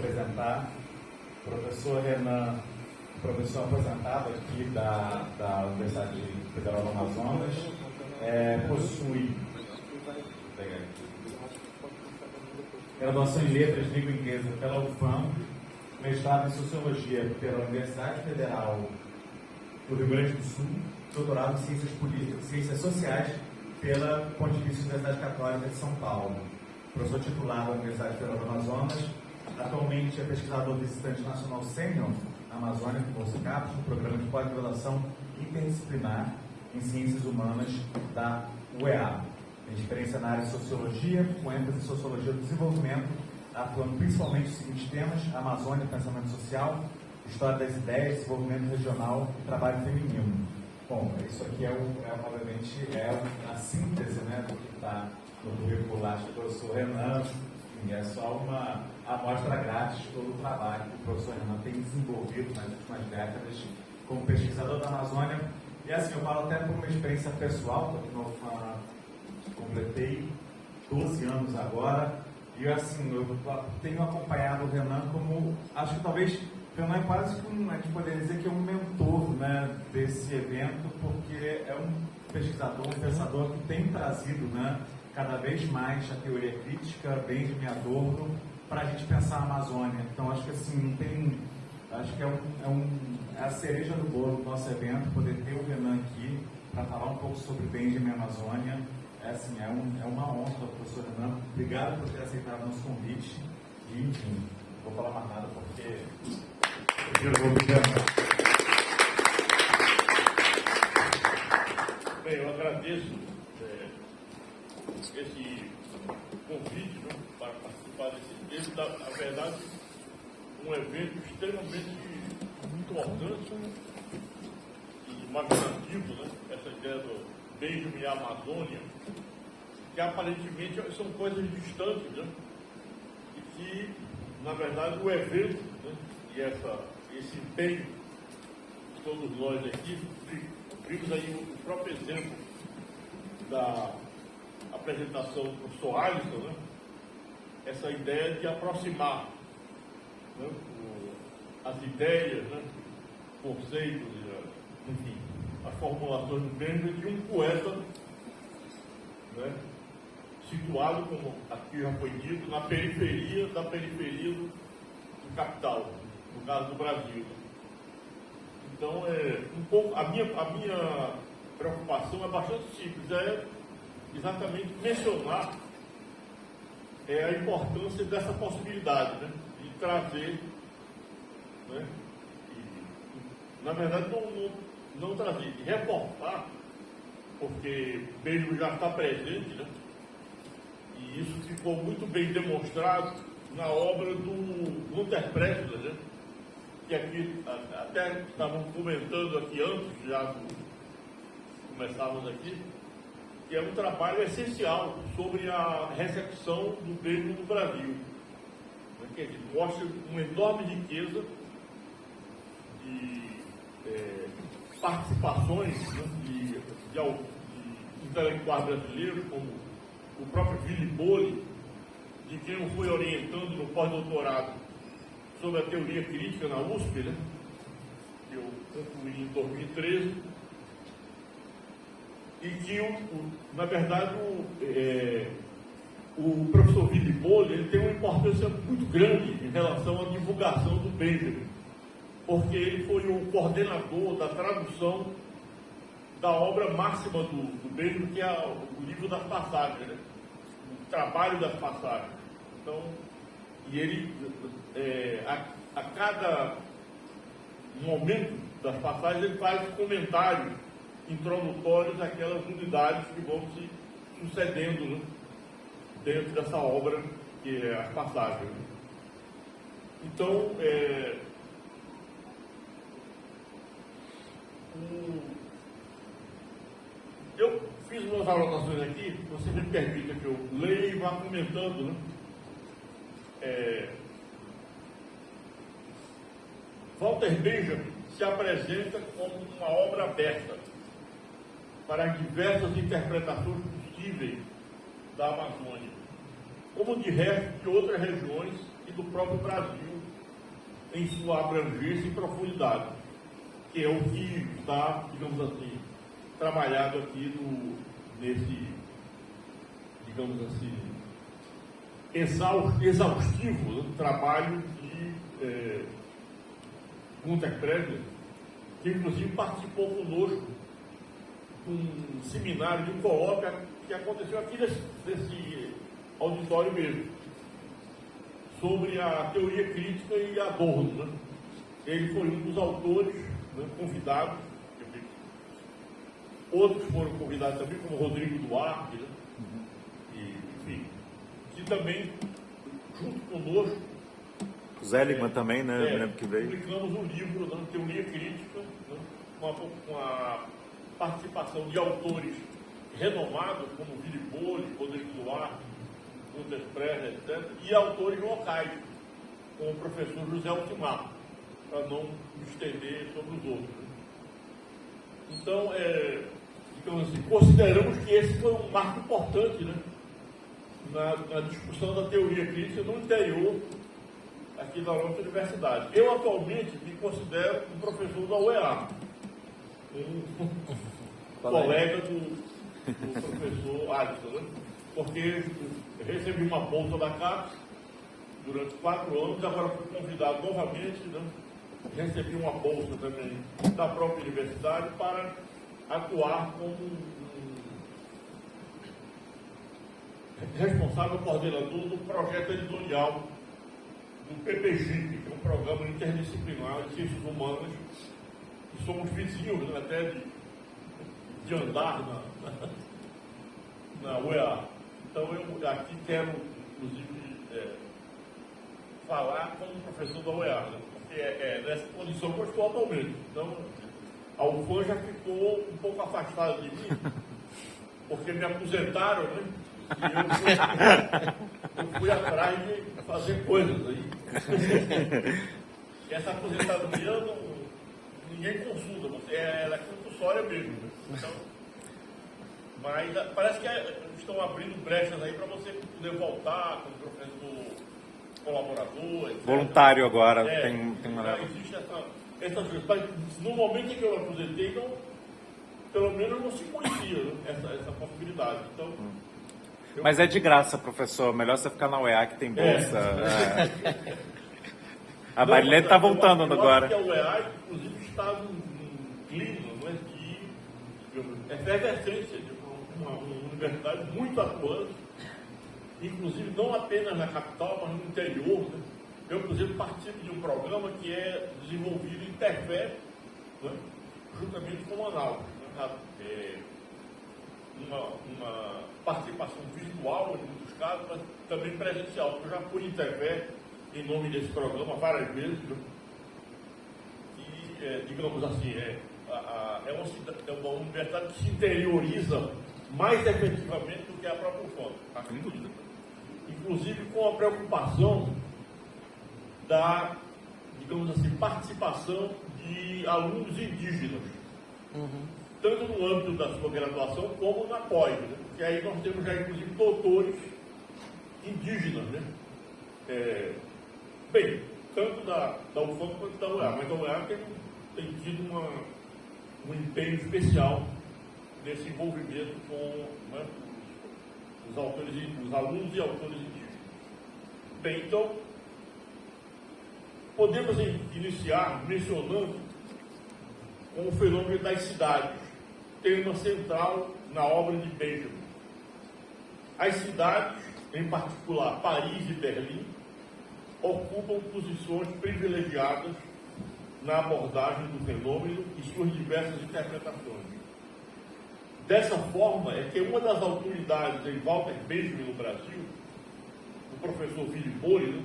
apresentar o professor Renan, professor aposentado aqui da Universidade Federal do Amazonas, possui graduação em Letras, Língua Inglesa pela UFAM, mestrado em Sociologia pela Universidade Federal do Rio Grande do Sul, doutorado em Ciências Políticas, Ciências Sociais pela Pontifícia Universidade Católica de São Paulo. Professor titular da Universidade Federal do Amazonas, atualmente é pesquisador visitante nacional sênior na Amazônia, com Bolsa CAPES, no programa de pós-graduação interdisciplinar em Ciências Humanas da UEA. Tem experiência na área de Sociologia, com ênfase em Sociologia do Desenvolvimento, atuando principalmente nos seguintes temas: Amazônia, pensamento social, história das ideias, desenvolvimento regional e trabalho feminino. Bom, isso aqui obviamente, a síntese, né, do que está no currículo do professor Renan. Enfim, é só uma amostra grátis de todo o trabalho que o professor Renan tem desenvolvido nas últimas décadas como pesquisador da Amazônia. E assim, eu falo até por uma experiência pessoal, completei 12 anos agora, e assim, eu tenho acompanhado o Renan como, acho que talvez o Renan é quase que a gente poderia dizer que é um mentor, né, desse evento, porque é um pesquisador, um pensador que tem trazido, né, cada vez mais a teoria crítica, Benjamin Adorno, para a gente pensar a Amazônia. Então, acho que assim, acho que é a cereja do bolo do nosso evento, poder ter o Renan aqui para falar um pouco sobre Benjamin e Amazônia. É uma honra, professor Renan. Obrigado por ter aceitado o nosso convite. E, enfim, não vou falar mais nada porque eu vou obrigado. Bem, eu agradeço esse convite, né, para participar desse na verdade, um evento extremamente importante e imaginativo, né? Essa ideia do Benjamin e a Amazônia, que aparentemente são coisas distantes, né? E que, na verdade, o evento, né, e esse empenho de todos nós aqui, vimos aí o próprio exemplo da apresentação do professor Alisson, né? Essa ideia de aproximar, né, as ideias, né, conceitos, enfim, as formulações do Benjamin de um poeta, né, situado, como aqui já foi dito, na periferia da periferia do capital, no caso do Brasil. Então, a minha preocupação é bastante simples, é exatamente mencionar a importância dessa possibilidade, né, de trazer, né, na verdade não trazer, de reportar, porque mesmo já está presente, né, e isso ficou muito bem demonstrado na obra do Gunther Pressler, né, que aqui até estavam comentando aqui antes já começarmos aqui, que é um trabalho essencial sobre a recepção do Benjamin no Brasil. Quer dizer, mostra uma enorme riqueza de participações, né, de intelectuais brasileiros, como o próprio Willy Bolle, de quem eu fui orientando no pós-doutorado sobre a teoria crítica na USP, né, que eu concluí em 2013, e que, na verdade, o professor Willy Bolle, ele tem uma importância muito grande em relação à divulgação do Benjamin, porque ele foi o coordenador da tradução da obra máxima do Benjamin, que é o livro das passagens, né? O trabalho das passagens. Então, e ele, a cada momento das passagens, ele faz comentários introdutórios àquelas unidades que vão se sucedendo, né, dentro dessa obra que é as passagens. Então, eu fiz umas anotações aqui, você me permita que eu leia e vá comentando, né? Walter Benjamin se apresenta como uma obra aberta para as diversas interpretações possíveis da Amazônia, como de resto de outras regiões e do próprio Brasil em sua abrangência e profundidade, que é o que está, digamos assim, trabalhado aqui nesse, digamos assim, exaustivo trabalho de Gunther Presler, que inclusive participou conosco de um seminário, de um colóquio que aconteceu aqui nesse auditório mesmo, sobre a teoria crítica e Adorno, né? Ele foi um dos autores, né, convidados, outros foram convidados também, como Rodrigo Duarte, né? E, enfim, que também, junto conosco, o Zeliman também, né? Eu lembro que veio. publicamos um livro, né, Teoria Crítica, né, com a participação de autores renomados, como Vili Bolle, Rodrigo Duarte, Gunther Presler, etc., e autores locais, como o professor José Altimar, para não me estender sobre os outros. Então, digamos assim, consideramos que esse foi um marco importante, né, na discussão da teoria crítica no interior aqui da nossa universidade. Eu, atualmente, me considero um professor da UEA, um colega do professor Alisson, né? Porque recebi uma bolsa da CAPES durante 4 anos, agora fui convidado novamente, né? Recebi uma bolsa também da própria universidade para atuar como responsável coordenador do projeto editorial do PPG, que é um programa interdisciplinar de ciências humanas, e somos vizinhos, né, até de andar na UEA. Então eu aqui quero, inclusive, falar como professor da UEA, né, porque é nessa condição que eu estou atualmente. Então, a UFAM já ficou um pouco afastada de mim, porque me aposentaram, né? E eu fui atrás de fazer coisas aí. Essa aposentadoria ninguém consulta, ela é compulsória mesmo. Né? Então, mas parece que estão abrindo brechas aí para você poder voltar como professor colaborador, etc. Voluntário agora, tem uma... Já existe essas coisas. Mas no momento em que eu aposentei, pelo menos não se conhecia, né, essa possibilidade. Então, Mas é de graça, professor. Melhor você ficar na UEA, que tem bolsa. A Marilene está voltando agora. Eu acho que a UEA, inclusive, está num clima, não é, de efervescência, de uma universidade muito atuante, inclusive não apenas na capital, mas no interior. Né? Eu, inclusive, participo de um programa que é desenvolvido em Tefé, né? Juntamente com Manaus. Né? Uma participação virtual, em muitos casos, mas também presencial. Eu já fui em Tefé em nome desse programa várias vezes. Né? E, digamos assim, é uma universidade que se interioriza mais efetivamente do que a própria UFAM. Inclusive com a preocupação da, digamos assim, participação de alunos indígenas. Tanto no âmbito da sua graduação como na pós, né? Porque aí nós temos já, inclusive, doutores indígenas, né? Bem, tanto da UFAM quanto da UEA, mas a UEA tem tido um empenho especial nesse envolvimento com, né, os alunos e autores indígenas. Bem, então, podemos iniciar mencionando com o fenômeno das cidades, tema central na obra de Benjamin. As cidades, em particular Paris e Berlim, ocupam posições privilegiadas na abordagem do fenômeno e suas diversas interpretações. Dessa forma, é que uma das autoridades em Walter Benjamin no Brasil, o professor Vili Bolle, né,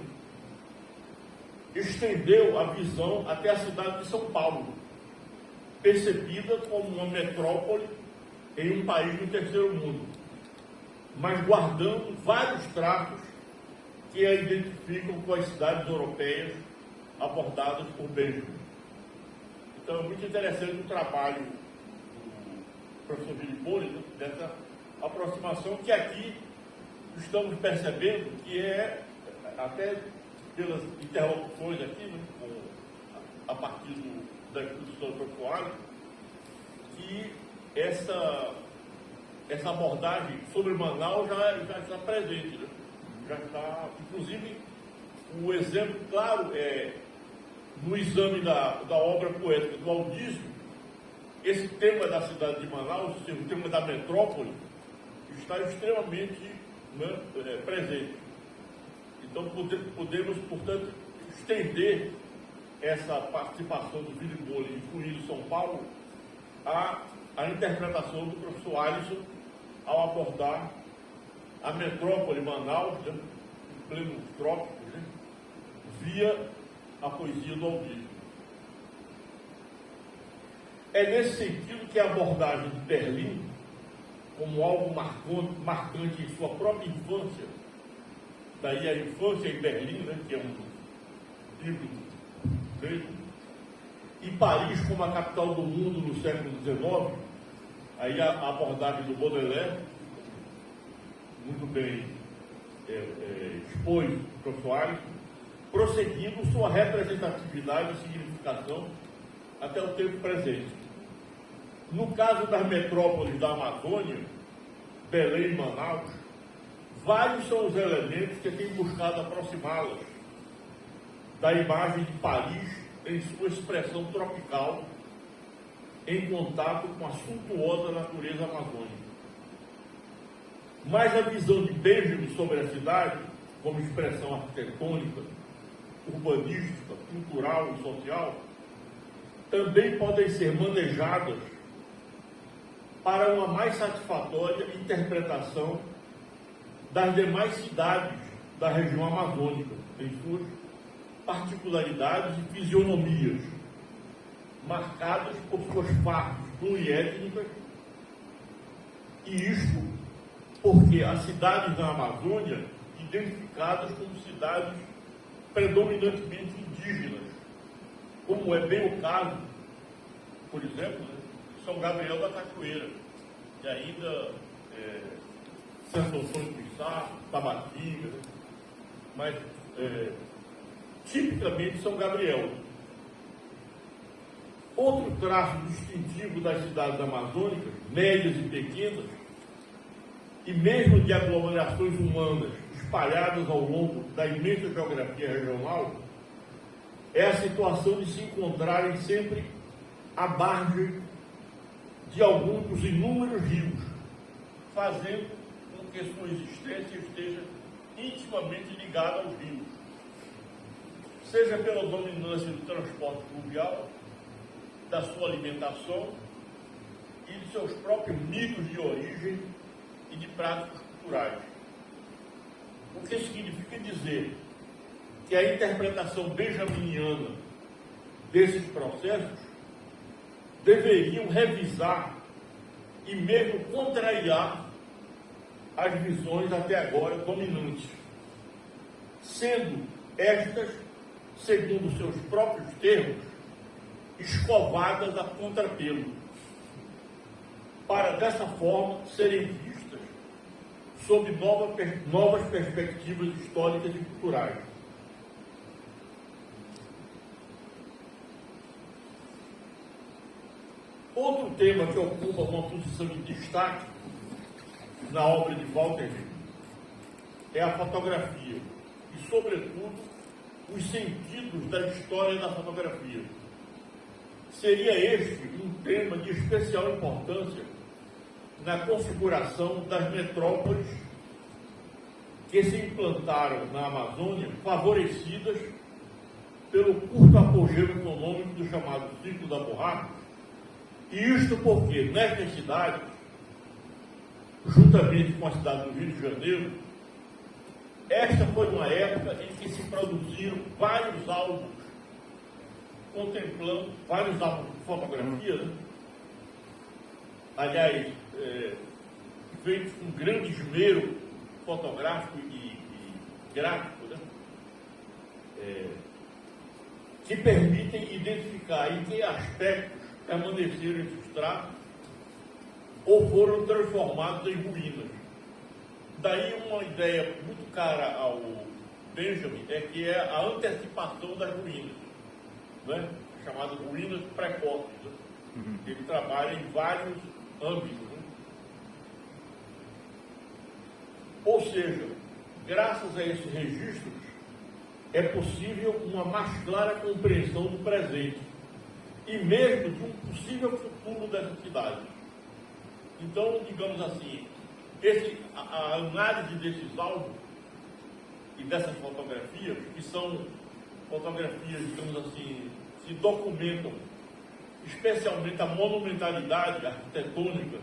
estendeu a visão até a cidade de São Paulo, percebida como uma metrópole em um país do terceiro mundo, mas guardando vários traços que a identificam com as cidades europeias abordadas por Benjamin. Então é muito interessante o trabalho do professor Vili Bolle, né, dessa aproximação que aqui estamos percebendo que é até pelas interlocuções aqui, né, a partir da exposição do professor Soares, que essa abordagem sobre Manaus já está presente, né? Já está, inclusive, o exemplo claro é no exame da obra poética do Aldísio, esse tema da cidade de Manaus, o tema da metrópole, está extremamente, né, presente. Então, podemos, portanto, estender essa participação do Vila Bolha e Fluido São Paulo à interpretação do professor Alisson ao abordar a metrópole Manaus, né, em pleno trópico, né, via a poesia do Aldísio. É nesse sentido que a abordagem de Berlim, como algo marcante em sua própria infância, daí a infância em Berlim, né, que é um livro grego, e Paris como a capital do mundo no século XIX, aí a abordagem do Baudelaire, muito bem expôs o professor Alisson, prosseguindo sua representatividade e significação até o tempo presente. No caso das metrópoles da Amazônia, Belém e Manaus, vários são os elementos que têm buscado aproximá-las da imagem de Paris em sua expressão tropical, em contato com a suntuosa natureza amazônica. Mas a visão de Benjamin sobre a cidade, como expressão arquitetônica, urbanística, cultural e social, também podem ser manejadas para uma mais satisfatória interpretação das demais cidades da região amazônica, em suas particularidades e fisionomias, marcadas por suas partes pluriétnicas, e isto porque as cidades da Amazônia, identificadas como cidades predominantemente indígenas, como é bem o caso, por exemplo, né, São Gabriel da Cachoeira, e ainda Santo Antônio do Içá, Tabatinga, mas tipicamente São Gabriel. Outro traço distintivo das cidades amazônicas, médias e pequenas, e mesmo de aglomerações humanas espalhadas ao longo da imensa geografia regional, é a situação de se encontrarem sempre à margem de alguns dos inúmeros rios, fazendo com que sua existência esteja intimamente ligada aos rios, seja pela dominância do transporte fluvial, da sua alimentação e de seus próprios mitos de origem e de práticas culturais. O que significa dizer que a interpretação benjaminiana desses processos deveriam revisar e mesmo contrariar as visões até agora dominantes, sendo estas, segundo seus próprios termos, escovadas a contrapelo, para dessa forma serem vistas sob novas perspectivas históricas e culturais. Outro tema que ocupa uma posição de destaque na obra de Walter é a fotografia e, sobretudo, os sentidos da história da fotografia. Seria este um tema de especial importância na configuração das metrópoles que se implantaram na Amazônia, favorecidas pelo curto apogeu econômico do chamado ciclo da borracha, e isto porque nestas cidades, juntamente com a cidade do Rio de Janeiro, esta foi uma época em que se produziram vários álbuns contemplando, vários álbuns de fotografia, né? Aliás, feitos com grande esmero fotográfico e gráfico, né? Que permitem identificar em que aspectos permaneceram esses traços ou foram transformados em ruínas. Daí uma ideia muito cara Benjamin é que é a antecipação das ruínas, né? Chamadas ruínas precoces. Né? Ele trabalha em vários âmbitos. Né? Ou seja, graças a esses registros, é possível uma mais clara compreensão do presente e mesmo de um possível futuro dessa cidade. Então, digamos assim, a análise desses álbuns e dessas fotografias, que são fotografias, digamos assim, se documentam especialmente a monumentalidade arquitetônica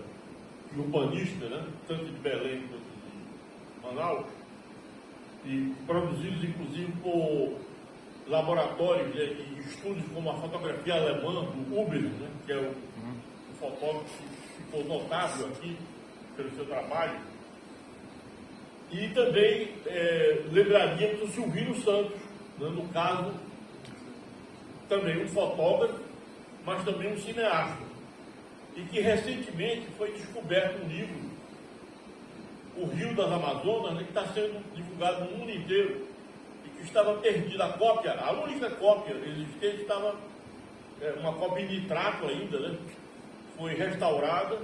e urbanística, né, tanto de Belém quanto de Manaus, e produzidos inclusive por laboratórios e estudos como a fotografia alemã, do Uberman, né, que é o fotógrafo que ficou notável aqui pelo seu trabalho. E também lembraríamos o Silvino Santos, né, no caso, também um fotógrafo, mas também um cineasta, e que recentemente foi descoberto um livro, O Rio das Amazonas, né, que está sendo divulgado no mundo inteiro, e que estava perdida a cópia, a única cópia existente estava, uma cópia em nitrato ainda, né, foi restaurada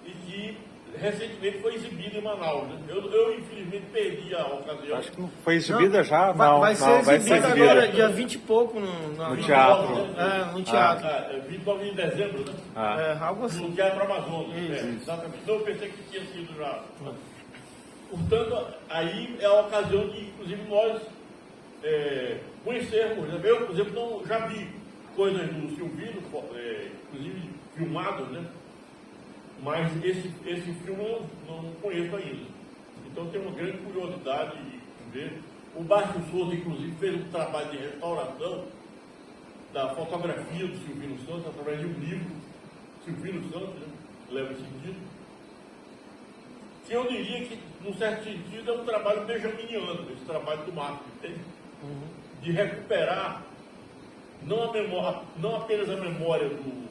e que recentemente foi exibida em Manaus. Né? Eu infelizmente perdi a ocasião. Acho que não foi exibida já? Vai ser exibida agora, dia no 20 e pouco, No teatro. No teatro. 29 de dezembro, né? Algo assim. No Teatro Amazonas. Exatamente. Então eu pensei que tinha sido já. Portanto, aí é a ocasião de, inclusive, nós conhecermos. Né? Eu, por exemplo, já vi coisas do Silvino, inclusive filmadas, né? Mas esse filme eu não conheço ainda. Então tenho uma grande curiosidade de ver. O Baixo Souza, inclusive, fez um trabalho de restauração da fotografia do Silvino Santos, através de um livro, Silvino Santos, né? Leva esse título, que eu diria que, num certo sentido, é um trabalho benjaminiano, esse trabalho do Marcos, de recuperar não apenas a memória do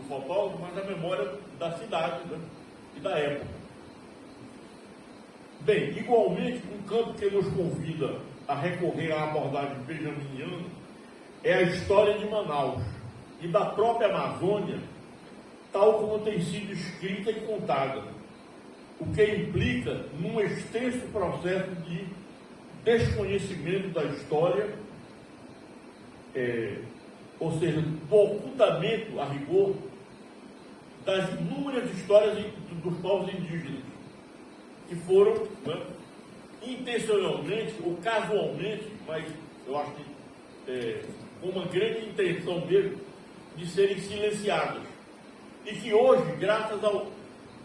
fotógrafo, mas a memória da cidade, né? E da época. Bem, igualmente, um campo que nos convida a recorrer à abordagem benjaminiana é a história de Manaus e da própria Amazônia, tal como tem sido escrita e contada, o que implica num extenso processo de desconhecimento da história, ou seja, do ocultamento, a rigor, das inúmeras histórias dos povos indígenas, que foram, né, intencionalmente ou casualmente, mas eu acho que com uma grande intenção mesmo, de serem silenciadas. E que hoje, graças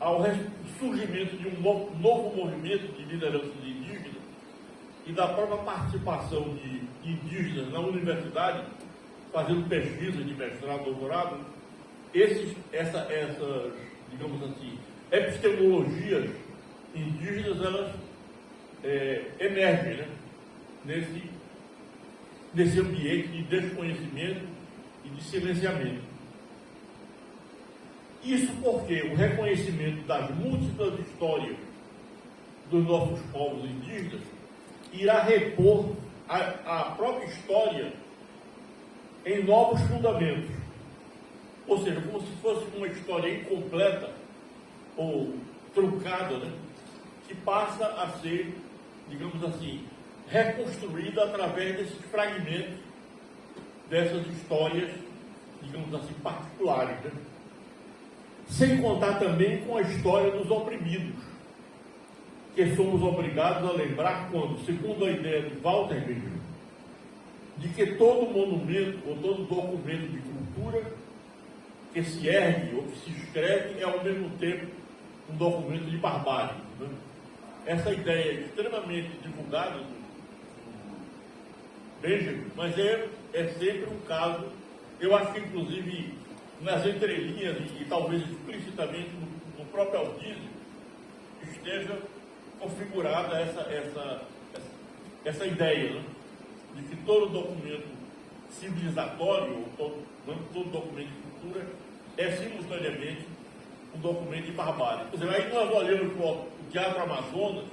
ao surgimento de um novo movimento de lideranças indígenas e da própria participação de indígenas na universidade, fazendo pesquisa de mestrado, doutorado, essas, digamos assim, epistemologias indígenas, elas emergem, né, nesse ambiente de desconhecimento e de silenciamento. Isso porque o reconhecimento das múltiplas histórias dos nossos povos indígenas irá repor a própria história em novos fundamentos. Ou seja, como se fosse uma história incompleta ou truncada, né, que passa a ser, digamos assim, reconstruída através desses fragmentos, dessas histórias, digamos assim, particulares. Né? Sem contar também com a história dos oprimidos, que somos obrigados a lembrar quando, segundo a ideia de Walter Benjamin, de que todo monumento ou todo documento de cultura que se ergue ou que se escreve é ao mesmo tempo um documento de barbárie. Né? Essa ideia é extremamente divulgada do Benjamin, mas é sempre um caso, eu acho que inclusive nas entrelinhas e talvez explicitamente no próprio Aldísio esteja configurada essa ideia, né? De que todo documento civilizatório, ou todo documento de cultura, é simultaneamente um documento de barbárie. Por exemplo, aí nós olhamos para o Teatro Amazonas,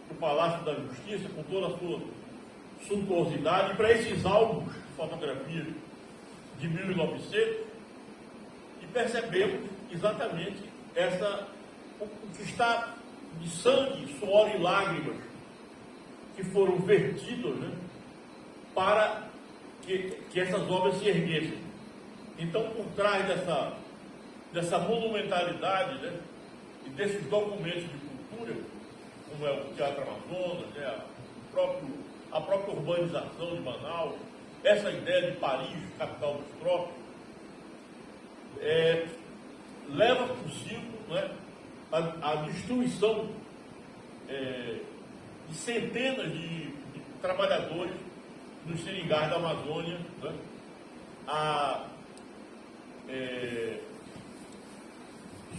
o Palácio da Justiça, com toda a sua suntuosidade para esses álbuns de fotografia de 1900 e percebemos exatamente o que está de sangue, suor e lágrimas que foram vertidos, né, para que essas obras se erguessem. Então, por trás dessa monumentalidade, né, e desses documentos de cultura, como é o Teatro Amazonas, né, a própria urbanização de Manaus, essa ideia de Paris, capital dos trópicos, leva consigo, né, a destruição de centenas de trabalhadores nos seringais da Amazônia, né, a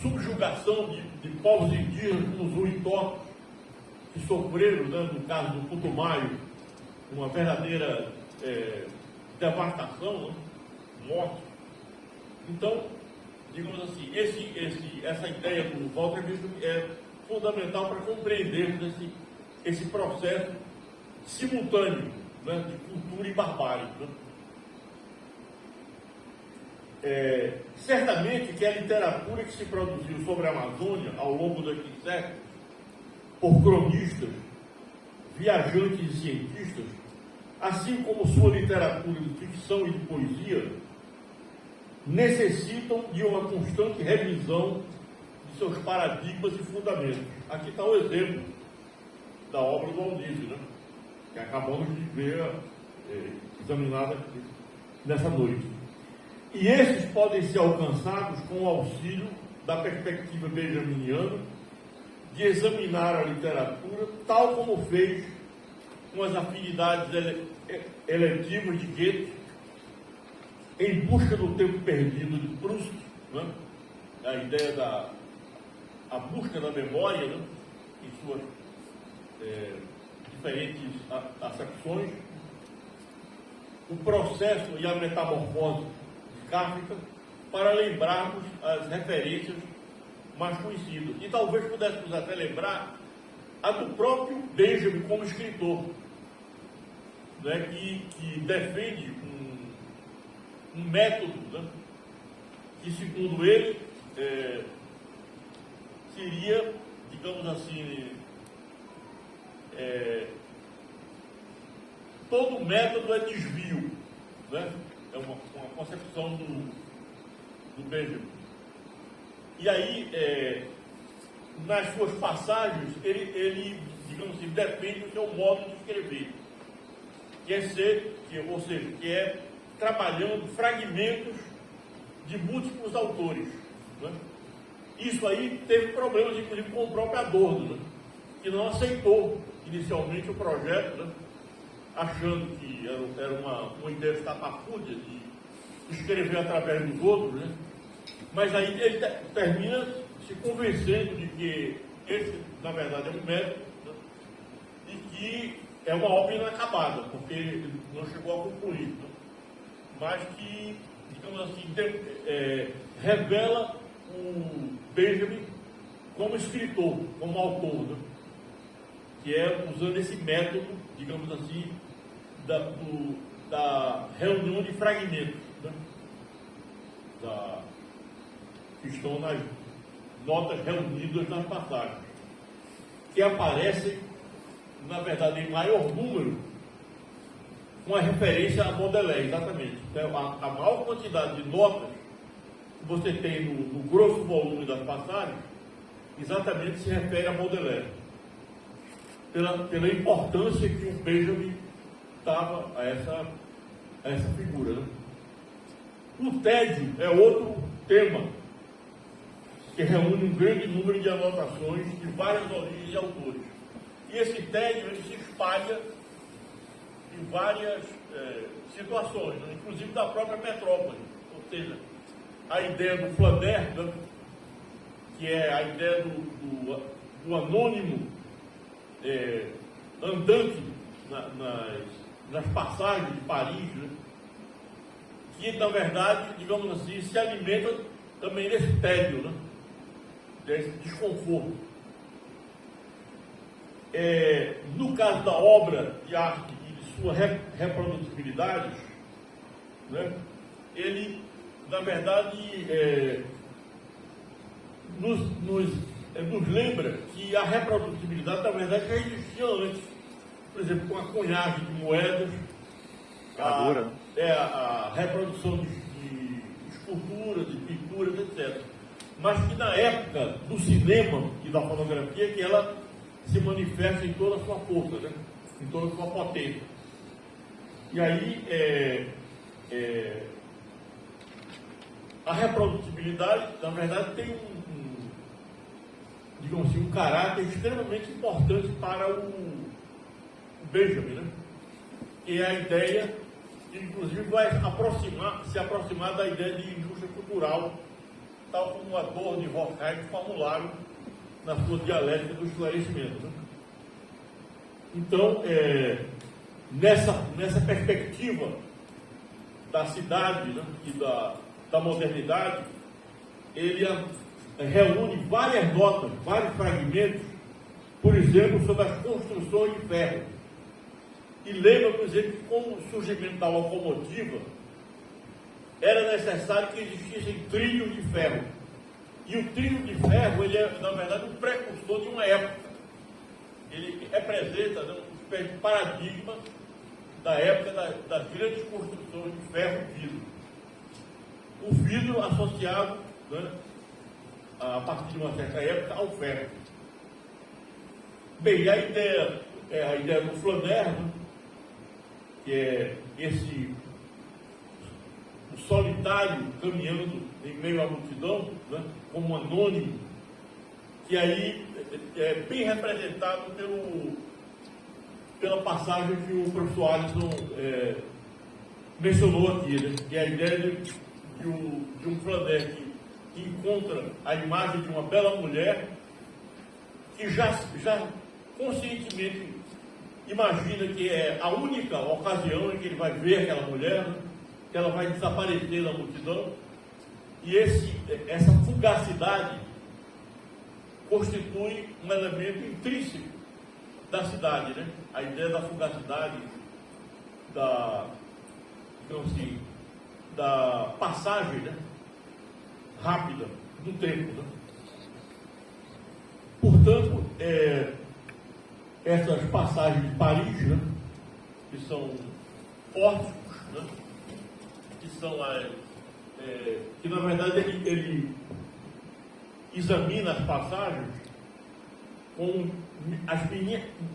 subjugação de povos indígenas como os Huitó, que sofreram, né, no caso do Putumayo, uma verdadeira devastação, né, morte. Então, digamos assim, essa ideia do Walter Benjamin é fundamental para compreendermos esse processo simultâneo, né, de cultura e barbárie. Né? Certamente que a literatura que se produziu sobre a Amazônia ao longo daqueles séculos, por cronistas, viajantes e cientistas, assim como sua literatura de ficção e de poesia, necessitam de uma constante revisão de seus paradigmas e fundamentos. Aqui está o exemplo da obra do Aldísio, né, que acabamos de ver examinada nessa noite. E esses podem ser alcançados com o auxílio da perspectiva benjaminiana de examinar a literatura tal como fez com as afinidades eletivas de Goethe, Em Busca do Tempo Perdido de Proust, né? A ideia a busca da memória, né, em suas diferentes acepções, o processo e a metamorfose de Kafka, para lembrarmos as referências mais conhecidas. E talvez pudéssemos até lembrar a do próprio Benjamin como escritor, né, que defende um método, né, que, segundo ele, seria, digamos assim, todo método é desvio, né? É uma concepção do Benjamin. E aí, nas suas passagens, ele, digamos assim, defende o seu modo de escrever, ou seja, que é trabalhando fragmentos de múltiplos autores, né? Isso aí teve problemas, inclusive, com o próprio Adorno, né, que não aceitou inicialmente o projeto, né, achando que era uma ideia estapafúrdia de escrever através dos outros, né? Mas aí ele termina se convencendo de que esse, na verdade, é um método, né, e que é uma obra inacabada, porque ele não chegou a concluir, né? Mas que, digamos assim, revela o Benjamin como escritor, como autor, né? Que é usando esse método, digamos assim, da reunião de fragmentos, né? Que estão nas notas reunidas nas passagens, que aparecem, na verdade, em maior número, com a referência a Baudelaire, exatamente. Então, a maior quantidade de notas que você tem no grosso volume das passagens, exatamente se refere a Baudelaire, pela importância que o Benjamin dava a essa figura, né? O tédio é outro tema que reúne um grande número de anotações de várias origens e autores. E esse tédio ele se espalha em várias situações, né? Inclusive da própria metrópole. Ou seja, a ideia do Flaner, né? Que é a ideia do anônimo andante nas passagens de Paris, né? Que, na verdade, digamos assim, se alimenta também desse tédio, né? Desse desconforto. No caso da obra de arte e de sua reprodutibilidade, né, ele, na verdade, nos lembra que a reprodutibilidade, na verdade, já existia antes. Por exemplo, com a cunhagem de moedas, a reprodução de esculturas, de pinturas, etc. Mas que na época do cinema e da fotografia, que ela se manifesta em toda a sua força, né? Em toda a sua potência. E aí, a reprodutibilidade, na verdade, tem digamos assim, um caráter extremamente importante para o Benjamin, né? Que é a ideia, que inclusive vai se aproximar da ideia de indústria cultural, tal como Adorno e Horkheimer formularam na sua dialética do esclarecimento, né? Então, nessa perspectiva da cidade, né, e da modernidade, ele reúne várias notas, vários fragmentos, por exemplo, sobre as construções de ferro. E lembra, por exemplo, que com o surgimento da locomotiva, era necessário que existissem trilhos de ferro. E o trilho de ferro, ele é, na verdade, um precursor de uma época. Ele representa, né, uma espécie de paradigma da época das grandes construções de ferro e vidro. O vidro associado, né, a partir de uma certa época, ao ferro. Bem, a ideia do Flaner, né, que é o solitário caminhando em meio à multidão, né, como anônimo, que aí é bem representado pela passagem que o professor Alisson mencionou aqui, né, que é a ideia de um Flaner que encontra a imagem de uma bela mulher que já conscientemente imagina que é a única ocasião em que ele vai ver aquela mulher, né, que ela vai desaparecer da multidão, e essa fugacidade constitui um elemento intrínseco da cidade, né? A ideia da fugacidade, da passagem, né, rápida do tempo, né? Portanto, essas passagens de Paris, né, que são pórticos, né, que na verdade ele examina as passagens com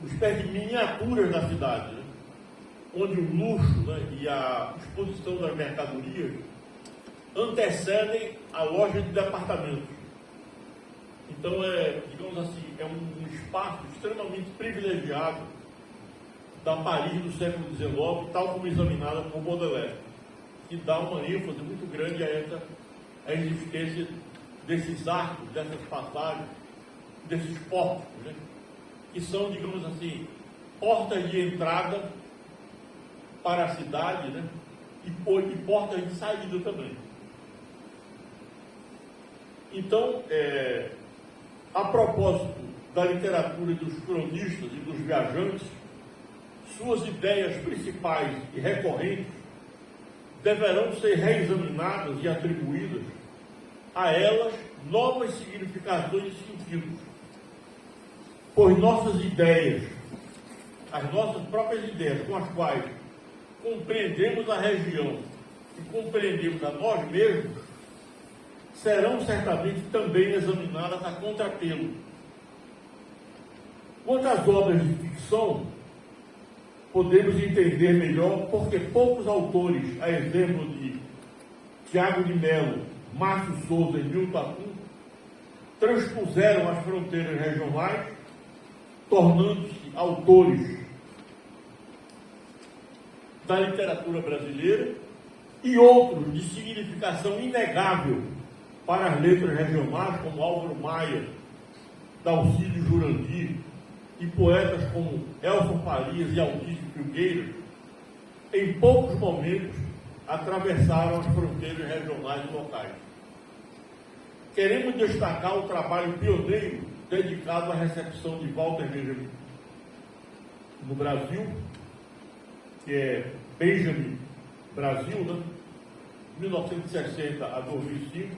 espécie de miniaturas da cidade, né, onde o luxo, né, e a exposição das mercadorias antecedem a loja de departamentos. Então, digamos assim, é um espaço extremamente privilegiado da Paris do século XIX, tal como examinada por Baudelaire, que dá uma ênfase muito grande a existência desses arcos, dessas passagens, desses pórticos, né, que são, digamos assim, portas de entrada para a cidade, né, e portas de saída também. Então, a propósito da literatura dos cronistas e dos viajantes, suas ideias principais e recorrentes deverão ser reexaminadas e atribuídas a elas novas significações e sentidos, pois nossas ideias, as nossas próprias ideias com as quais compreendemos a região e compreendemos a nós mesmos, serão certamente também examinadas a contrapelo. Quanto às obras de ficção, podemos entender melhor porque poucos autores, a exemplo de Tiago de Mello, Márcio Souza e Milton Atum, transpuseram as fronteiras regionais, tornando-se autores da literatura brasileira, e outros de significação inegável para as letras regionais, como Álvaro Maia, Dalcídio Jurandir, e poetas como Elson Farias e Altício Filgueira, em poucos momentos atravessaram as fronteiras regionais e locais. Queremos destacar o trabalho pioneiro dedicado à recepção de Walter Benjamin no Brasil, que é Benjamin Brasil, né? 1960 a 2005,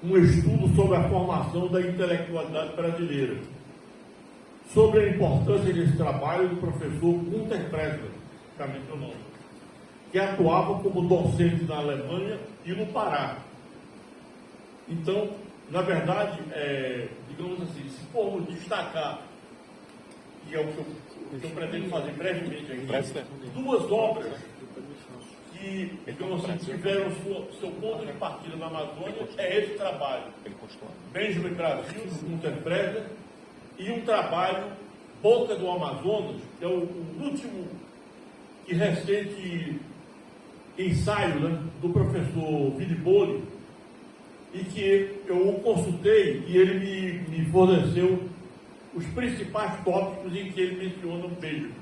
um estudo sobre a formação da intelectualidade brasileira, sobre a importância desse trabalho do professor Günter Pressler, já mencionou, que atuava como docente na Alemanha e no Pará. Então, na verdade, digamos assim, se formos destacar, que é o que eu pretendo fazer brevemente aqui, duas obras que, digamos assim, tiveram seu ponto de partida na Amazônia, é esse trabalho. Benjamin Brasil, do Günter Pressler, e um trabalho, Boca do Amazonas, que é o último e recente ensaio, né, do professor Viliboli, e que eu o consultei e ele me forneceu os principais tópicos em que ele menciona o Benjamin.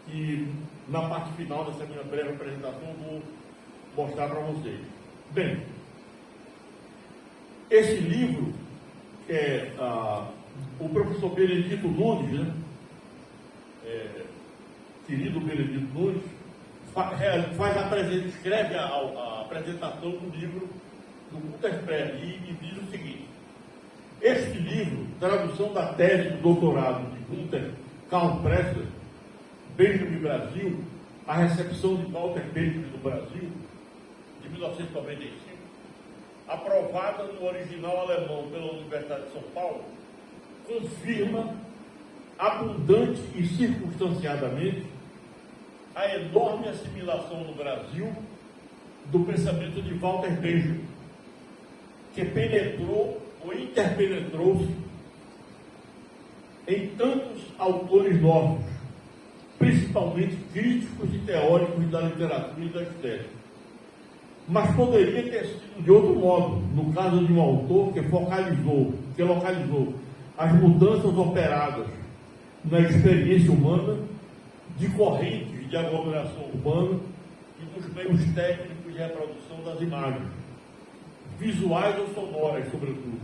E na parte final dessa minha breve apresentação eu vou mostrar para vocês. Bem, esse livro, que é o professor Benedito Nunes, né? Querido Benedito Nunes, escreve a apresentação do livro do Günter Pressler e diz o seguinte: este livro, tradução da tese do doutorado de Günter Karl Pressler, Benjamin Brasil, a recepção de Walter Benjamin no Brasil, de 1995, aprovada no original alemão pela Universidade de São Paulo, confirma abundante e circunstanciadamente a enorme assimilação no Brasil do pensamento de Walter Benjamin, que penetrou ou interpenetrou-se em tantos autores novos, principalmente críticos e teóricos da literatura e da estética. Mas poderia ter sido de outro modo, no caso de um autor que localizou as mudanças operadas na experiência humana, de correntes de aglomeração urbana e dos meios técnicos de reprodução das imagens, visuais ou sonoras, sobretudo,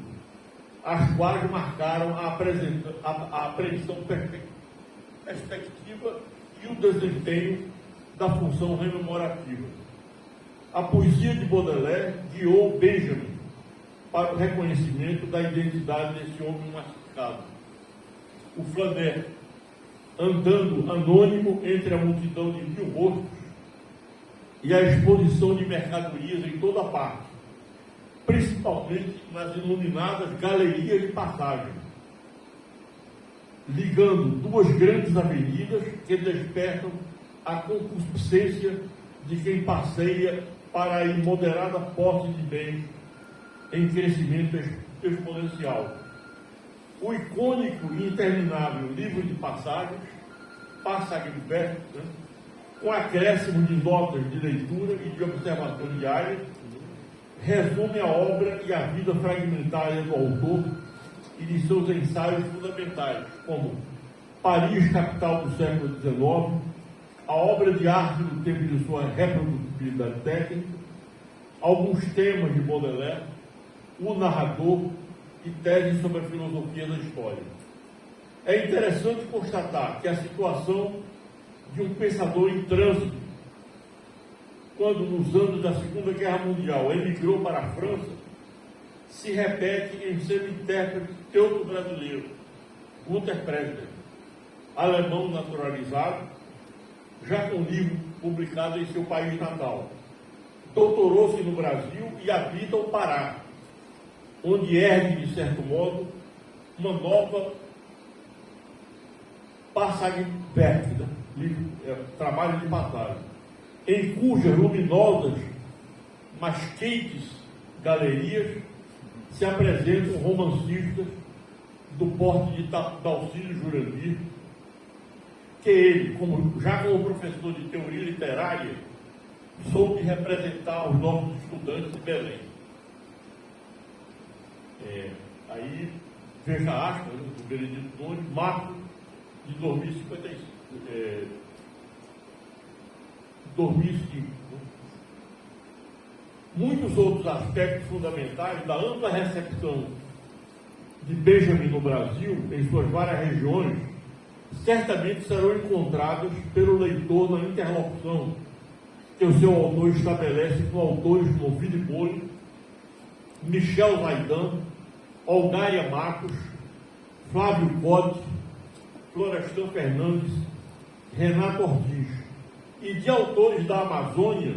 as quais marcaram a apreensão perspectiva e o desempenho da função rememorativa. A poesia de Baudelaire guiou Benjamin para o reconhecimento da identidade desse homem massificado. O Flaner, andando anônimo entre a multidão de 1000 rostos e a exposição de mercadorias em toda parte, principalmente nas iluminadas galerias de passagem, ligando duas grandes avenidas que despertam a concupiscência de quem passeia para a imoderada posse de bens em crescimento exponencial. O icônico e interminável livro de passagens, Passagenwerk, né, com acréscimo de notas de leitura e de observação diária, resume a obra e a vida fragmentária do autor e de seus ensaios fundamentais, como Paris, capital do século XIX, a obra de arte no tempo de sua reprodutibilidade técnica, alguns temas de Baudelaire, o narrador e tese sobre a filosofia da história. É interessante constatar que a situação de um pensador em trânsito, quando nos anos da Segunda Guerra Mundial emigrou para a França, se repete em seu intérprete teuto-brasileiro, Günter Pressler, alemão naturalizado, já com livro publicado em seu país natal. Doutorou-se no Brasil e habita o Pará, onde ergue, de certo modo, uma nova Passagenwerk, trabalho de passagem, em cujas luminosas, mas quentes galerias se apresentam romancistas do porte de Dalcílio Jurandir, que ele, já como professor de teoria literária, soube representar aos nossos estudantes de Belém. Aí, veja aspas, do Benedito Nunes, março de 2005. Muitos outros aspectos fundamentais da ampla recepção de Benjamin no Brasil, em suas várias regiões, certamente serão encontrados pelo leitor na interlocução que o seu autor estabelece com autores como Vili Bolho, Michel Zaidan, Olgaia Marcos, Flávio Cote, Florestan Fernandes, Renato Ortiz, e de autores da Amazônia,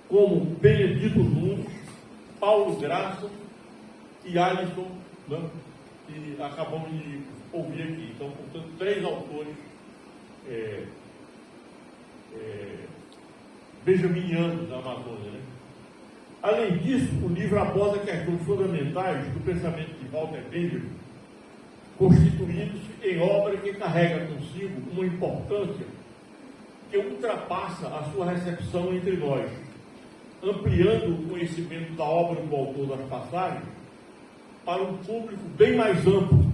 como Benedito Nunes, Paulo Graça e Alisson, né, que acabamos de ouvir aqui. Então, portanto, 3 autores benjaminianos da Amazônia. Né? Além disso, o livro aborda questões fundamentais do pensamento de Walter Benjamin, constituindo-se em obra que carrega consigo uma importância que ultrapassa a sua recepção entre nós, ampliando o conhecimento da obra do autor das passagens para um público bem mais amplo,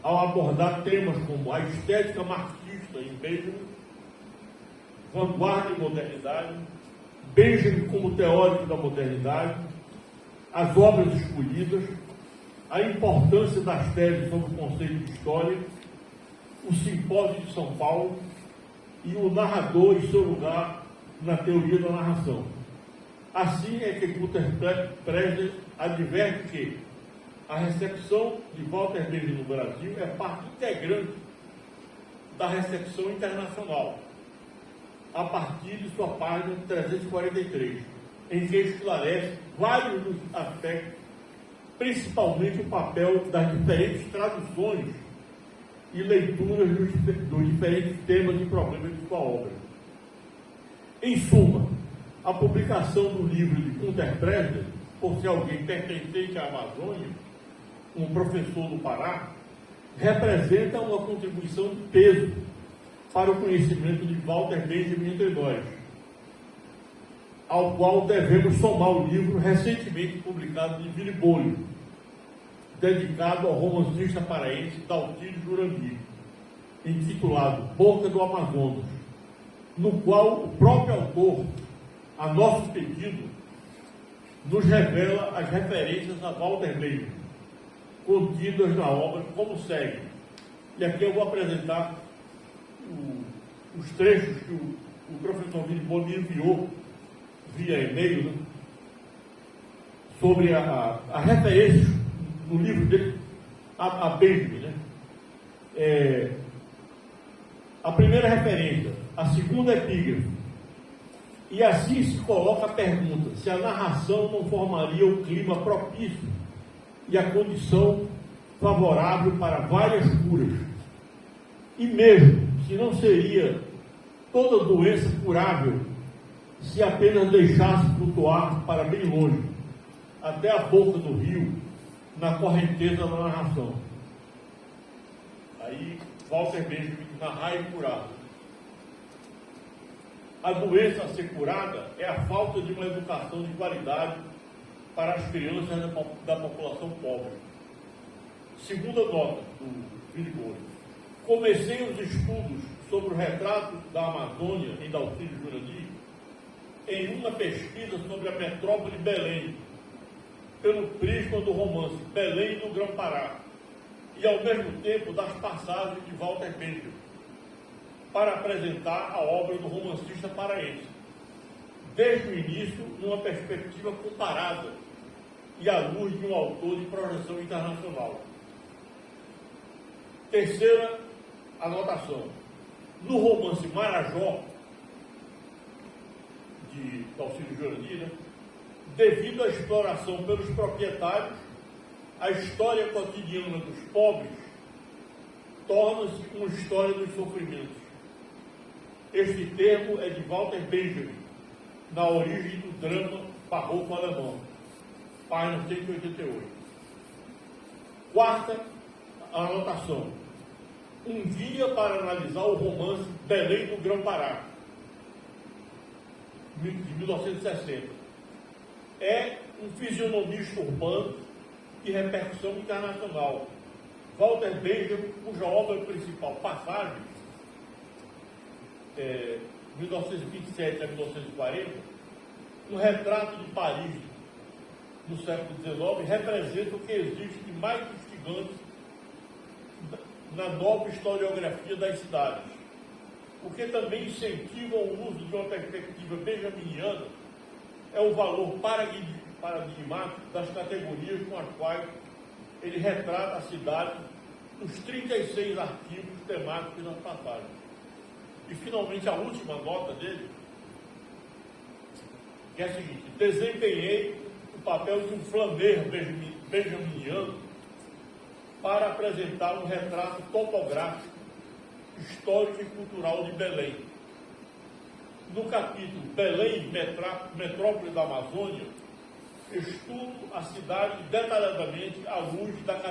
ao abordar temas como a estética marxista em Benjamin, vanguarda e modernidade, Benjamin como teórico da modernidade, as obras escolhidas, a importância das teses sobre o conceito de história, o simpósio de São Paulo e o narrador e seu lugar na teoria da narração. Assim é que Gunther Presler adverte que a recepção de Walter Benjamin no Brasil é parte integrante da recepção internacional, a partir de sua página 343, em que esclarece vários dos aspectos, principalmente o papel das diferentes traduções e leituras dos diferentes temas e problemas de sua obra. Em suma, a publicação do livro de Gunther Presler, por ser alguém pertencente à Amazônia, um professor do Pará, representa uma contribuição de peso para o conhecimento de Walter Benjamin entre nós, ao qual devemos somar o livro recentemente publicado de Vili Bolho, dedicado ao romancista paraense Daltírio Jurandir, intitulado Boca do Amazonas, no qual o próprio autor, a nosso pedido, nos revela as referências a Walter Benjamin, contidas na obra, como segue. E aqui eu vou apresentar os trechos que o professor Vili Bolho me enviou via e-mail, né, sobre a referência no livro dele a Benjamin. Né? A primeira referência, a segunda epígrafe. E assim se coloca a pergunta: se a narração não formaria o clima propício e a condição favorável para várias curas, e mesmo se não seria toda doença curável se apenas deixasse flutuar para bem longe, até a boca do rio, na correnteza da narração. Aí, Walter Benjamin, narrar e curar. A doença a ser curada é a falta de uma educação de qualidade para as crianças da população pobre. Segunda nota do Vili Bolho. Comecei os estudos sobre o retrato da Amazônia em Daltírio Jurandir em uma pesquisa sobre a metrópole Belém, pelo prisma do romance Belém do Grão-Pará, e ao mesmo tempo das passagens de Walter Benjamin, para apresentar a obra do romancista paraense, desde o início numa perspectiva comparada e à luz de um autor de projeção internacional. Terceira anotação. No romance Marajó, de Daltírio Jurandir, né, devido à exploração pelos proprietários, a história cotidiana dos pobres torna-se uma história dos sofrimentos. Este termo é de Walter Benjamin, na origem do drama barroco alemão, página 188. Quarta anotação. Um guia para analisar o romance Belém do Grão-Pará, de 1960. É um fisionomista urbano de repercussão internacional. Walter Benjamin, cuja obra principal, Passagem, 1927 a 1940, um retrato de Paris no século XIX, representa o que existe de mais instigante na nova historiografia das cidades, porque também incentivam o uso de uma perspectiva benjaminiana, é o valor paradigmático das categorias com as quais ele retrata a cidade nos 36 artigos temáticos nas passagens. E, finalmente, a última nota dele, que é a seguinte: desempenhei o papel de um flaneiro benjaminiano para apresentar um retrato topográfico, histórico e cultural de Belém. No capítulo Belém, Metrópole da Amazônia, estudo a cidade detalhadamente à luz das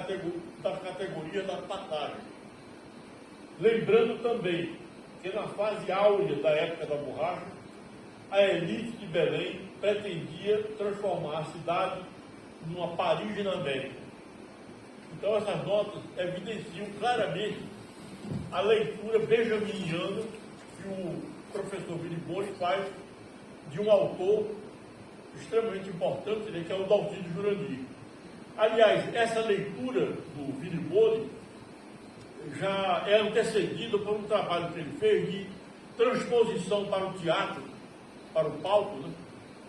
categorias da passagem. Lembrando também que na fase áurea da época da borracha, a elite de Belém pretendia transformar a cidade numa Paris na América. Então essas notas evidenciam claramente a leitura benjaminiana que o professor Viliboli faz de um autor extremamente importante, né, que é o Dalcídio Jurandir. Aliás, essa leitura do Viliboli já é antecedida por um trabalho que ele fez de transposição para o teatro, para o palco, né,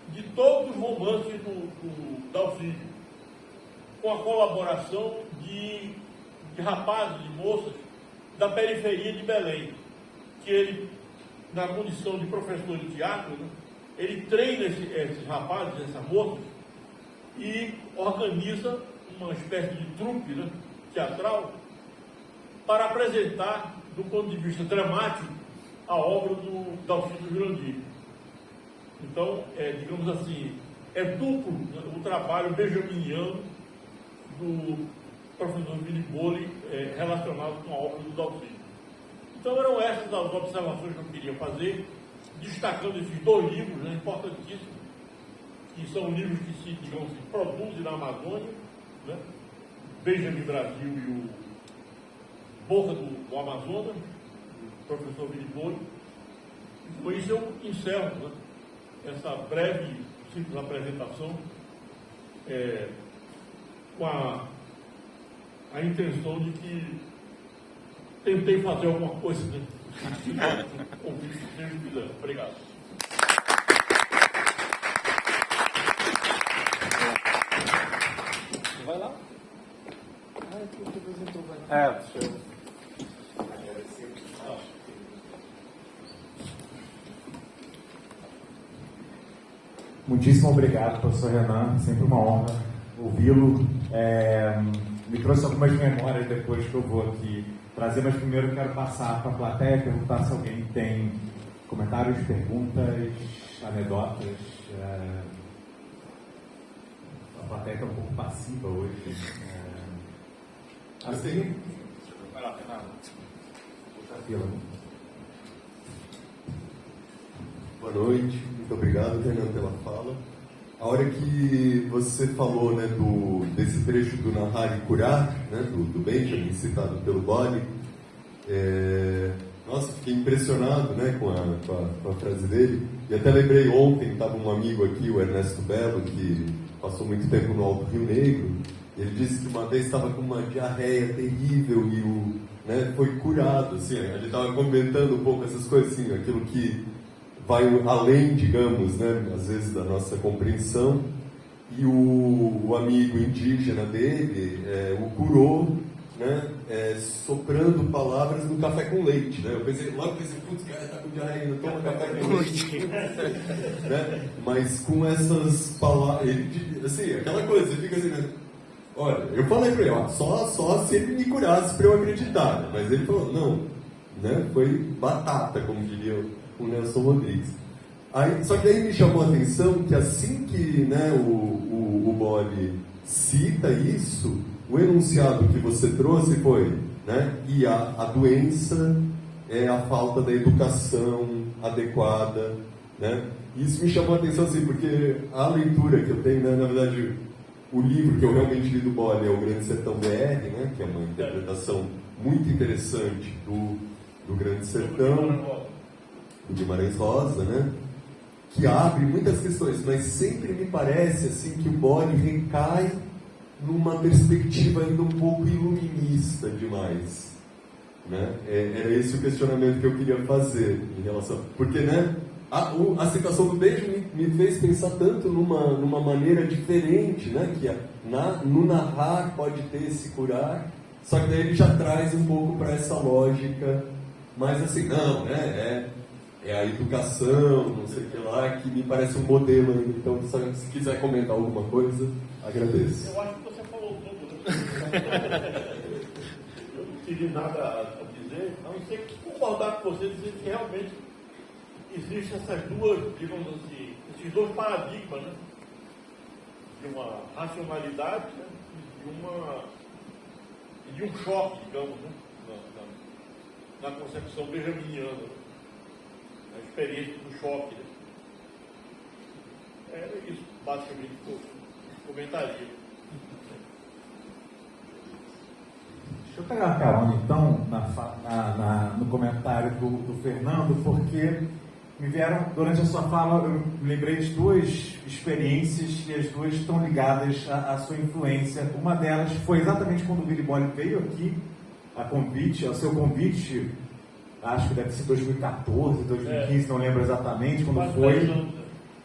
de todos os romances do Dalcídio, com a colaboração de rapazes e moças da periferia de Belém, que ele, na condição de professor de teatro, né, ele treina esses rapazes, essas moças, e organiza uma espécie de trupe, né, teatral, para apresentar, do ponto de vista dramático, a obra do Dalcídio Jurandir. Então, digamos assim, é duplo, né, o trabalho benjaminiano do professor Viliboli relacionado com a obra do Dalcídio. Então, eram essas as observações que eu queria fazer, destacando esses dois livros, né, importantíssimos, que são livros que se, digamos, se produzem na Amazônia, né, Benjamin Brasil e o Boca do Amazonas, do professor Viliboli. E com isso eu encerro, né, essa breve, simples apresentação, com a intenção de que tentei fazer alguma coisa, né? Se Deus quiser. Obrigado. Vai lá. Tu apresentou, vai lá. Deixa eu... Muitíssimo obrigado, professor Renan. Sempre uma honra ouvi-lo. Me trouxe algumas memórias depois que eu vou aqui trazer, mas primeiro eu quero passar para a plateia, perguntar se alguém tem comentários, perguntas, anedotas. A plateia está um pouco passiva hoje. Assim, Vai lá, Fernando. puxa a fila. Boa noite, muito obrigado, Fernando, pela fala. A hora que você falou, né, desse trecho do Narrar e Curar, né, do Benjamin, citado pelo Boli, nossa, fiquei impressionado, né, com a frase dele. E até lembrei ontem, estava um amigo aqui, o Ernesto Belo, que passou muito tempo no Alto Rio Negro, e ele disse que uma vez estava com uma diarreia terrível e foi curado, assim, ele estava comentando um pouco essas coisas, assim, aquilo que vai além, digamos, né, às vezes da nossa compreensão, e o amigo indígena dele o curou, né, soprando palavras no café com leite, né? Logo pensei, putz, o cara tá com diarreia, não toma café com leite, né? Mas com essas palavras, ele, assim, aquela coisa, você fica assim, né? Olha, eu falei para ele, só se ele me curasse para eu acreditar, né? Mas ele falou, não, né? Foi batata, como diria o Nelson Rodrigues. Só que aí me chamou a atenção que assim que, né, o Boli cita isso, o enunciado que você trouxe foi, né, e a doença é a falta da educação adequada, né? Isso me chamou a atenção, assim, porque a leitura que eu tenho, né, na verdade, o livro que eu realmente li do Boli é o Grande Sertão BR, né, que é uma interpretação muito interessante do Grande Sertão, do Guimarães Rosa, né, que abre muitas questões, mas sempre me parece assim que o Boli recai numa perspectiva ainda um pouco iluminista demais, Né? Era esse o questionamento que eu queria fazer em relação... Porque, né, a citação do beijo me fez pensar tanto numa maneira diferente, né? Que no narrar pode ter esse curar, só que daí ele já traz um pouco para essa lógica, mas assim, não, né? É a educação, não sei o que lá, que me parece um modelo ainda. Então, se quiser comentar alguma coisa, agradeço. Eu acho que você falou tudo, né? Eu não teria nada a dizer, a não ser que concordar com você, dizer que realmente existem essas duas, digamos assim, esses dois paradigmas, né? De uma racionalidade, né? E de um choque, digamos, né? Na concepção benjaminiana, né? A experiência do choque. Né? Era isso, basicamente, que eu comentaria. Deixa eu pegar uma carona, então, no comentário do Fernando, porque me vieram, durante a sua fala, eu me lembrei de duas experiências e as duas estão ligadas à sua influência. Uma delas foi exatamente quando o Willy Bolle veio aqui, ao seu convite, acho que deve ser 2014, 2015, não lembro exatamente quando foi.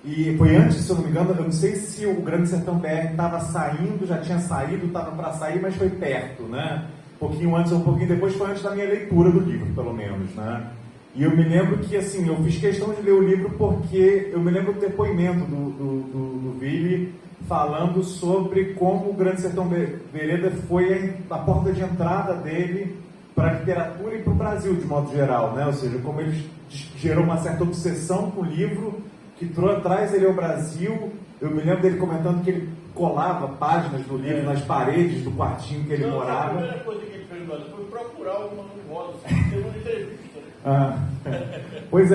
E foi antes, se eu não me engano, eu não sei se o Grande Sertão BR estava saindo, já tinha saído, estava para sair, mas foi perto, né? Um pouquinho antes ou um pouquinho depois, foi antes da minha leitura do livro, pelo menos, né? E eu me lembro que, assim, eu fiz questão de ler o livro porque eu me lembro do depoimento do Willy falando sobre como o Grande Sertão Veredas foi a porta de entrada dele para a literatura e para o Brasil, de modo geral, né? Ou seja, como ele gerou uma certa obsessão com o livro, que traz ele ao Brasil. Eu me lembro dele comentando que ele colava páginas do livro nas paredes do quartinho que ele morava. A primeira coisa que ele fez foi procurar o Mano Rosa, ter uma entrevista. Pois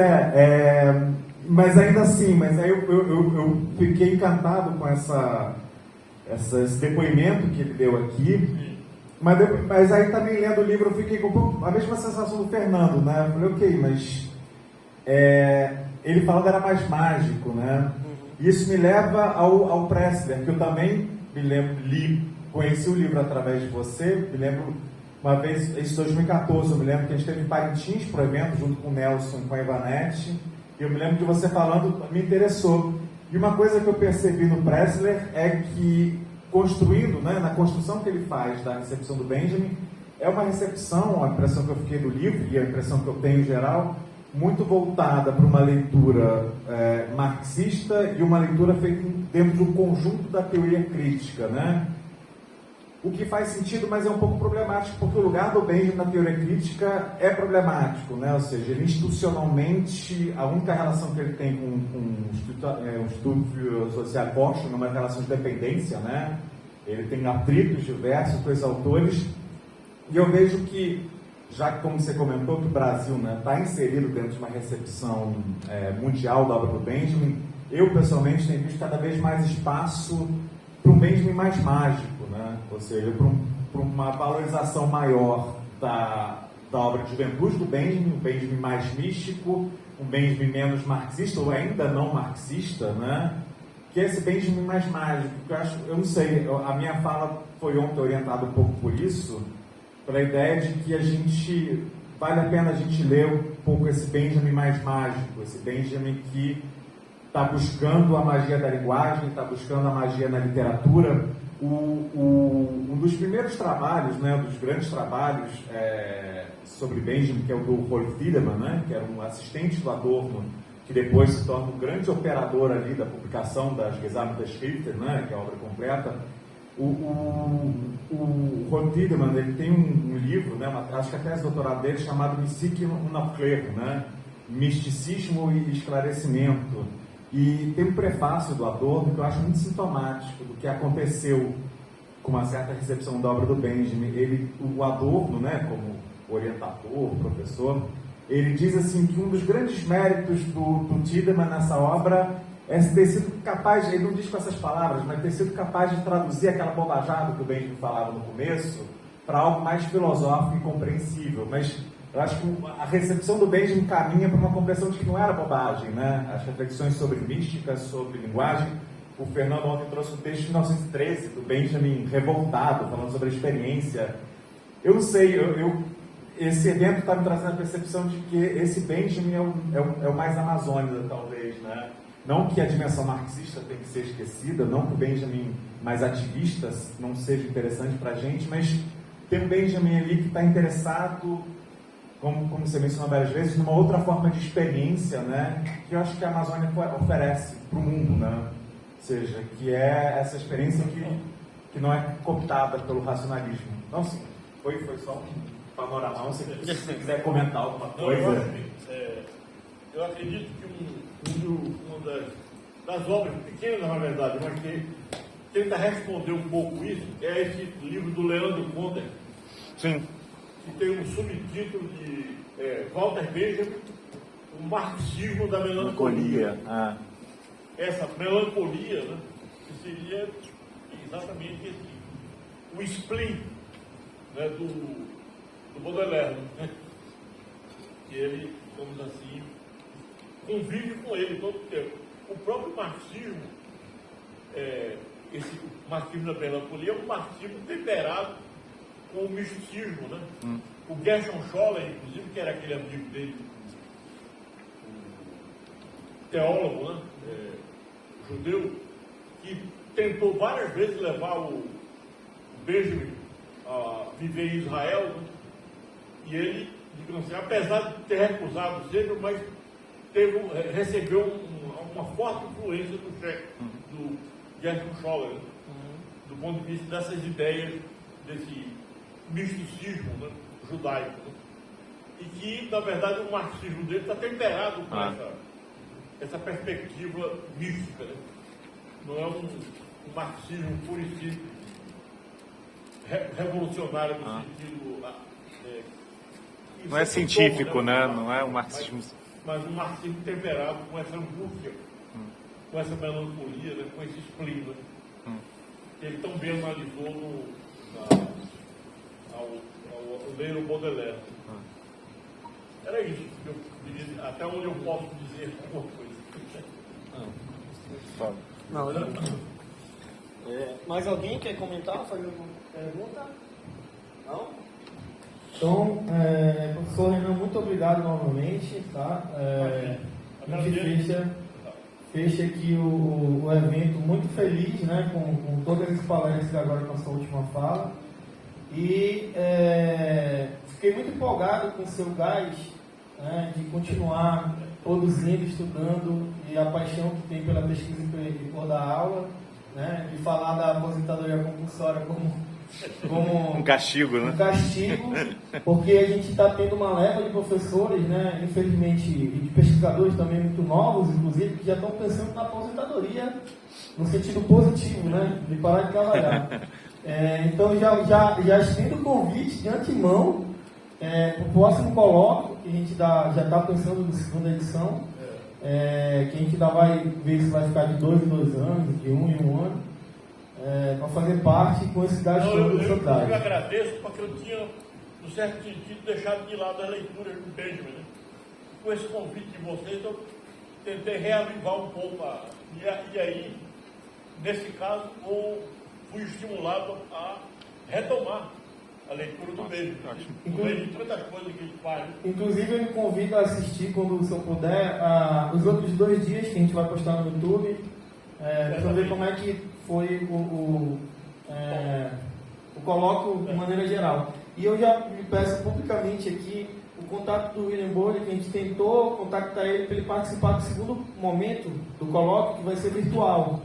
mas ainda assim, mas aí eu fiquei encantado com esse depoimento que ele deu aqui, mas aí também lendo o livro eu fiquei com a mesma sensação do Fernando, né? Eu falei, ok, mas ele falando era mais mágico, né? Isso me leva ao Pressler, que eu também me lembro, conheci o livro através de você, me lembro uma vez, isso em 2014, eu me lembro que a gente teve em Parintins para o evento, junto com o Nelson e com a Ivanete, e eu me lembro de você falando, me interessou. E uma coisa que eu percebi no Pressler é que, construindo, né, na construção que ele faz da recepção do Benjamin, é uma recepção, a impressão que eu fiquei do livro, e a impressão que eu tenho em geral, muito voltada para uma leitura marxista e uma leitura feita dentro do conjunto da teoria crítica, né? O que faz sentido, mas é um pouco problemático, porque o lugar do Benjamin na teoria crítica é problemático, né? Ou seja, ele institucionalmente, a única relação que ele tem com o Instituto Social Forschung é uma relação de dependência, né? Ele tem atritos diversos com esses autores, e eu vejo que, já que, como você comentou, que o Brasil está inserido dentro de uma recepção mundial da obra do Benjamin, eu, pessoalmente, tenho visto cada vez mais espaço para um Benjamin mais mágico, né? Ou seja, para uma valorização maior da obra de juventude do Benjamin, um Benjamin mais místico, um Benjamin menos marxista, ou ainda não marxista, né? Que é esse Benjamin mais mágico, que eu não sei, a minha fala foi ontem orientada um pouco por isso, pela ideia de que vale a pena a gente ler um pouco esse Benjamin mais mágico, esse Benjamin que está buscando a magia da linguagem, está buscando a magia na literatura. Um dos primeiros trabalhos, né, dos grandes trabalhos sobre Benjamin, que é o do Rolf Tiedemann, né, que era um assistente do Adorno, que depois se torna um grande operador ali da publicação das Gesamte Schriften, né, que é a obra completa. O Rolf Tiedemann, ele tem um livro, né, acho que a tese de doutorado dele, chamado Mystik und Aufklärung, né, Misticismo e Esclarecimento. E tem um prefácio do Adorno que eu acho muito sintomático do que aconteceu com uma certa recepção da obra do Benjamin. O Adorno, né, como orientador, professor, ele diz assim que um dos grandes méritos do Tiedemann nessa obra é ter sido capaz, ele não diz com essas palavras, mas ter sido capaz de traduzir aquela bobajada que o Benjamin falava no começo para algo mais filosófico e compreensível. Mas eu acho que a recepção do Benjamin caminha para uma compreensão de que não era bobagem, né? As reflexões sobre mística, sobre linguagem. O Fernando ontem trouxe um texto de 1913, do Benjamin revoltado, falando sobre a experiência. Eu não sei, esse evento está me trazendo a percepção de que esse Benjamin é o mais amazônida, talvez, né? Não que a dimensão marxista tem que ser esquecida, não que o Benjamin mais ativista não seja interessante para a gente, mas tem um Benjamin ali que está interessado, como você mencionou várias vezes, numa outra forma de experiência, né? Que eu acho que a Amazônia oferece para o mundo, né? Ou seja, que é essa experiência que não é cooptada pelo racionalismo. Então, sim, foi só um panorama. Se você quiser comentar alguma coisa. Eu acredito que uma das obras pequenas, na verdade, mas que tenta responder um pouco isso, é esse livro do Leandro Conter. Sim. Que tem um subtítulo de Walter Benjamin, o marxismo da melancolia. Essa melancolia, né, que seria exatamente o spleen, né, do Baudelaire, né, que ele, vamos assim, convive com ele todo o tempo. O próprio marxismo, esse marxismo da melancolia, é um marxismo temperado com o misticismo, né? O Gershon Scholler, inclusive, que era aquele amigo dele, o teólogo, né? Judeu, que tentou várias vezes levar o Benjamin a viver em Israel, né? E ele, digamos assim, apesar de ter recusado sempre, mas recebeu uma forte influência do Gershon Scholler, né? Do ponto de vista dessas ideias, desse misticismo, né, judaico, né? E que, na verdade, o marxismo dele está temperado com essa perspectiva mística, né? Não é um marxismo puro e simples, revolucionário no sentido... não é científico, né? Não é um marxismo... Mas um marxismo temperado com essa angústia, com essa melancolia, né? Com esse spleen, né? Que ele tão bem analisou ao ler o Baudelaire. Era isso que eu queria, até onde eu posso dizer alguma coisa. Não, mais alguém quer comentar, fazer uma pergunta? Não? Então, professor Renan, muito obrigado novamente, tá? A gente fecha aqui o evento muito feliz, né, com todas as palestras agora com a sua última fala. E fiquei muito empolgado com o seu gás, né, de continuar produzindo, estudando, e a paixão que tem pela pesquisa e por dar aula, né, de falar da aposentadoria compulsória como um castigo, né? Um castigo, porque a gente está tendo uma leva de professores, né, infelizmente, e de pesquisadores também muito novos, inclusive, que já estão pensando na aposentadoria no sentido positivo, né, de parar de trabalhar. Então, já estendo o convite de antemão para o próximo colóquio, que a gente já está pensando na segunda edição, que a gente ainda vai ver se vai ficar de 2 em 2 anos, de 1 em 1 ano, para fazer parte com esse gasto do sociedade. Eu agradeço porque eu tinha, no certo sentido, deixado de lado as leituras do Benjamin, né? Com esse convite de vocês, eu tentei reavivar um pouco e aí, nesse caso, fui estimulado a retomar a leitura do Benjamin. No meio de tanta coisa que ele faz. Inclusive, eu me convido a assistir, quando o senhor puder, os outros 2 dias que a gente vai postar no YouTube, para ver como é que foi o colóquio de maneira geral. E eu já me peço publicamente aqui o contato do William Bode, que a gente tentou contactar ele para ele participar do segundo momento do colóquio, que vai ser virtual.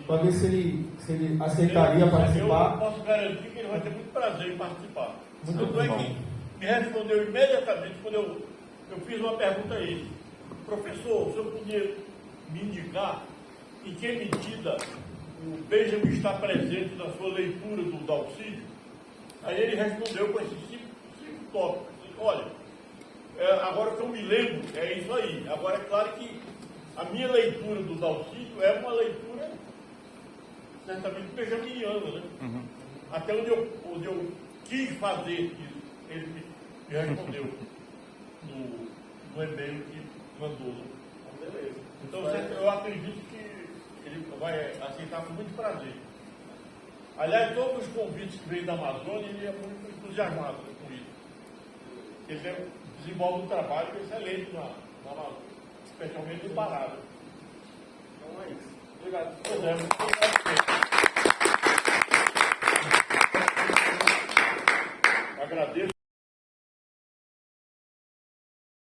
Para ver se ele aceitaria participar. Eu posso garantir que ele vai ter muito prazer em participar. Muito bom. Que me respondeu imediatamente quando eu fiz uma pergunta a ele. Professor, o senhor podia me indicar em que medida o Benjamin está presente na sua leitura do Dalcídio? Aí ele respondeu com esses 5 tópicos. Olha, agora que eu me lembro, é isso aí. Agora, é claro que a minha leitura do Dalcídio é uma leitura certamente benjaminiana, né? Até onde eu quis fazer isso, ele me respondeu no e-mail que mandou. Então, beleza. Então, eu acredito que ele vai aceitar com muito prazer. Aliás, todos os convites que veio da Amazônia, ele é muito entusiasmado com isso. ele desenvolve um trabalho excelente especialmente em Parada. Então é isso. Obrigado. Obrigado.